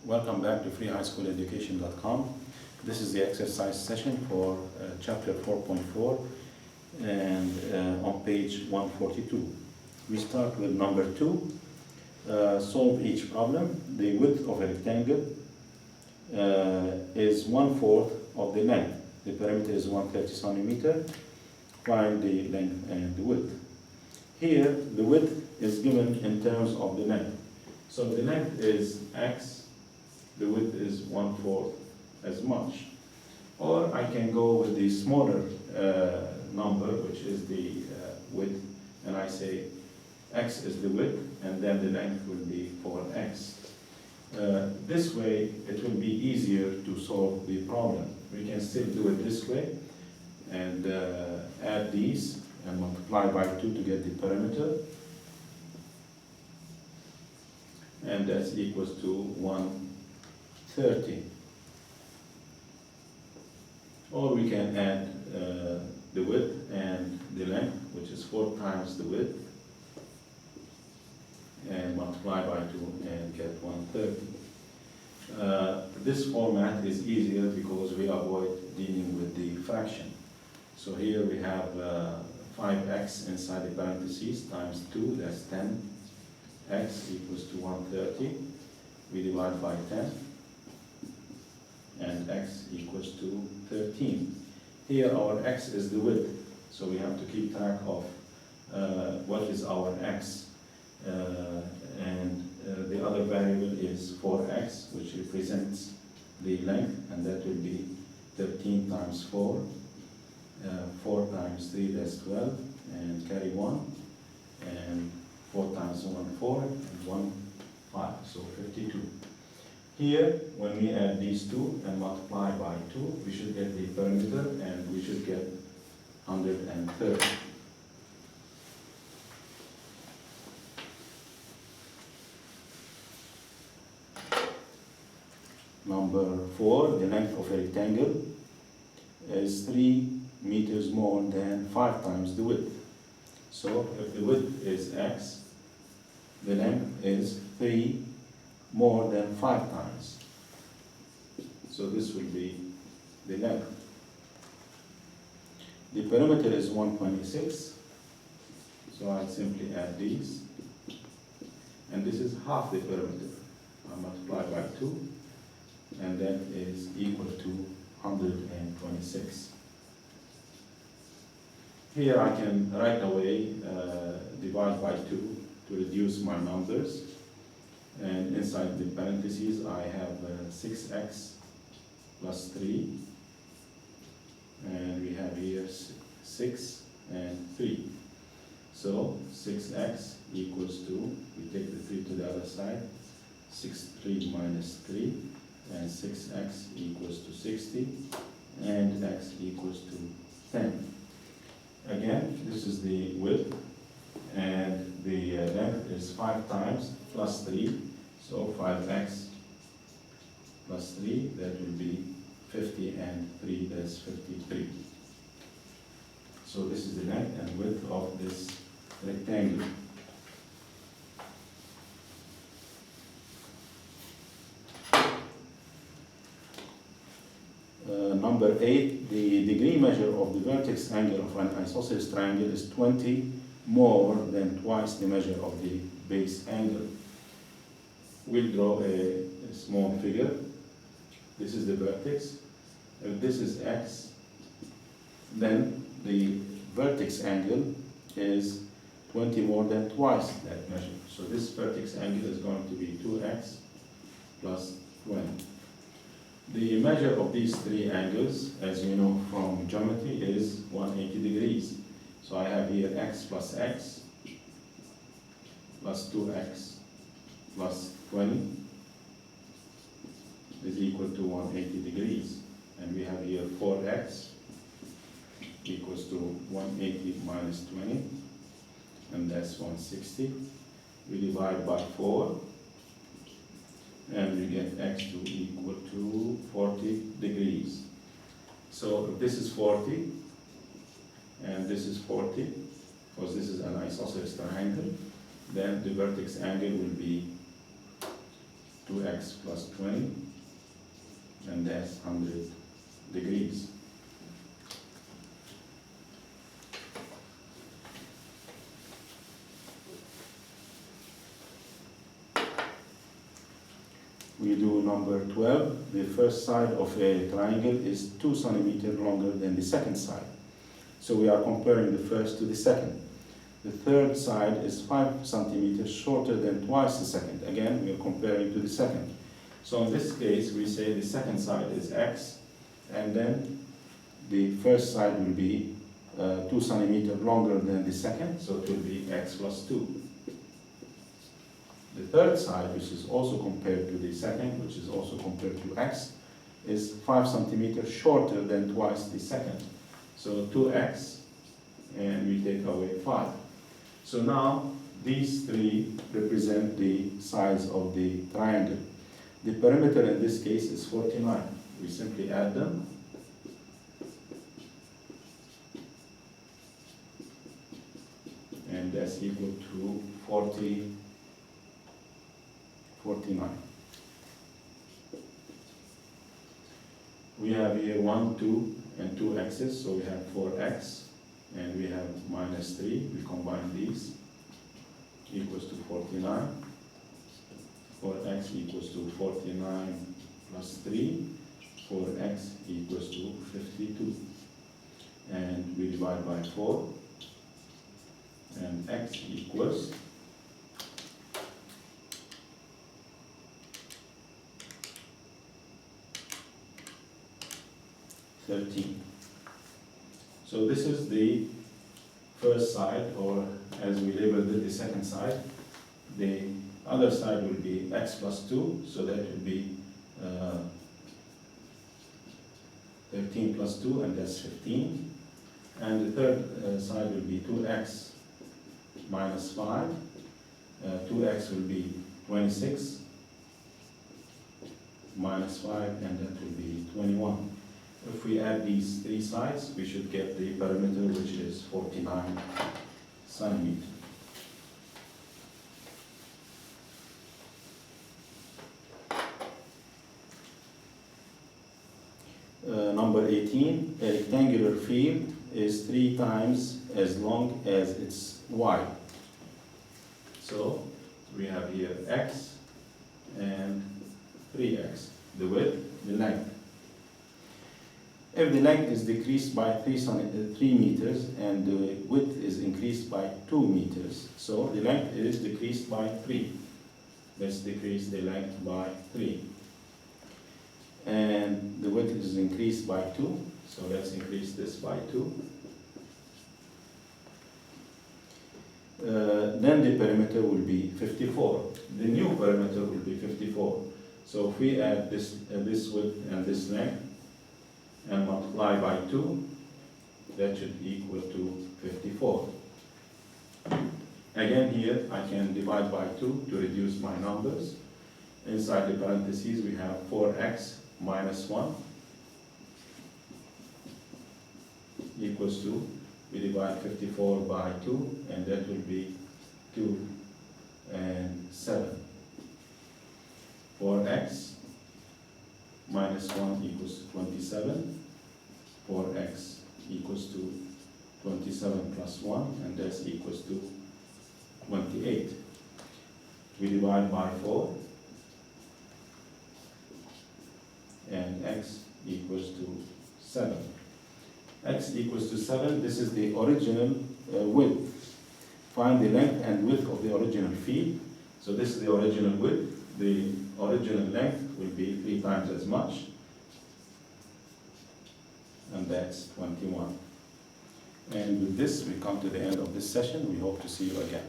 Welcome back to freehighschooleducation.com. This is the exercise session for chapter 4.4 and on page 142. We start with number 2. Solve each problem. The width of a rectangle is 1/4 of the length. The perimeter is 130 centimeter. Find the length and the width. Here, the width is given in terms of the length. So the length is x, the width is 1/4 as much. Or I can go with the smaller number, which is the width, and I say x is the width, and then the length will be 4x. This way, it will be easier to solve the problem. We can still do it this way, and add these, and multiply by 2 to get the perimeter. And that's equals to 130. Or we can add the width and the length, which is 4 times the width, and multiply by 2 and get 130. This format is easier because we avoid dealing with the fraction. So here we have 5x inside the parentheses times 2, that's 10. X equals to 130. We divide by 10. And x equals to 13. Here our x is the width, so we have to keep track of what is our x. The other variable is 4x, which represents the length, and that will be 13 times 4. 4 times 3, that's 12, and carry 1. And 4 times 1, 4, and 1, 5, so 52. Here, when we add these two and multiply by 2, we should get the perimeter, and we should get 130. Number 4, the length of a rectangle is 3 meters more than 5 times the width. So if the width is x, the length is 3 more than 5 times. So this will be the length. The perimeter is 126. So I simply add these. And this is half the perimeter. I multiply by 2. And that is equal to 126. Here I can right away divide by 2 to reduce my numbers. And inside the parentheses I have 6x plus 3. And we have here 6 and 3. So 6x equals to, we take the 3 to the other side, 3 minus 3. And 6x equals to 60, and x equals to 10. Again, this is the width, and the length is 5 times plus 3, so 5x plus 3, that will be 50, and 3, that's 53. So this is the length and width of this rectangle. Number 8, the degree measure of the vertex angle of an isosceles triangle is 20 more than twice the measure of the base angle. We'll draw a small figure. This is the vertex. If this is x, then the vertex angle is 20 more than twice that measure. So this vertex angle is going to be 2x plus 20. The measure of these 3 angles, as you know from geometry, is 180 degrees. So I have here x plus 2x plus 20 is equal to 180 degrees. And we have here 4x equals to 180 minus 20, and that's 160. We divide by 4. And we get x to equal to 40 degrees. So if this is 40, and this is 40, because this is an isosceles triangle, then the vertex angle will be 2x plus 20, and that's 100 degrees. We do number 12. The first side of a triangle is 2 centimeters longer than the second side. So we are comparing the first to the second. The third side is 5 centimeters shorter than twice the second. Again, we are comparing to the second. So in this case, we say the second side is x, and then the first side will be 2 centimeters longer than the second, so it will be x plus 2. The third side, which is also compared to the second, which is also compared to x, is 5 centimeters shorter than twice the second. So 2x, and we take away 5. So now, these three represent the size of the triangle. The perimeter in this case is 49. We simply add them. And that's equal to 49. We have here 1, 2, and 2 x's, so we have 4x, and we have minus 3. We combine these, equals to 49. 4x equals to 49 plus 3. 4x equals to 52. And we divide by 4, and x equals 13. So this is the first side, or as we labeled it, the second side. The other side will be x plus 2, so that will be 13 plus 2, and that's 15. And the third side will be 2x minus 5. 2x will be 26 minus 5, and that will be 21. If we add these three sides, we should get the perimeter, which is 49 centimeters. Number 18, a rectangular field is 3 times as long as it's wide. So we have here x and 3x, the width, the length. If the length is decreased by 3 meters and the width is increased by 2 meters, so the length is decreased by 3. Let's decrease the length by 3. And the width is increased by 2, so let's increase this by 2. Then the perimeter will be 54. The new perimeter will be 54. So if we add this width and this length and multiply by 2, that should equal to 54. Again here, I can divide by 2 to reduce my numbers. Inside the parentheses, we have 4x minus 1 equals to, we divide 54 by 2, and that will be 2 and 7. 4x minus 1 equals to 27. 4x equals to 27 plus 1, and that's equals to 28. We divide by 4, and x equals to 7. X equals to 7, this is the original width. Find the length and width of the original field. So this is the original width. The original length will be 3 times as much, and that's 21. And with this, we come to the end of this session. We hope to see you again.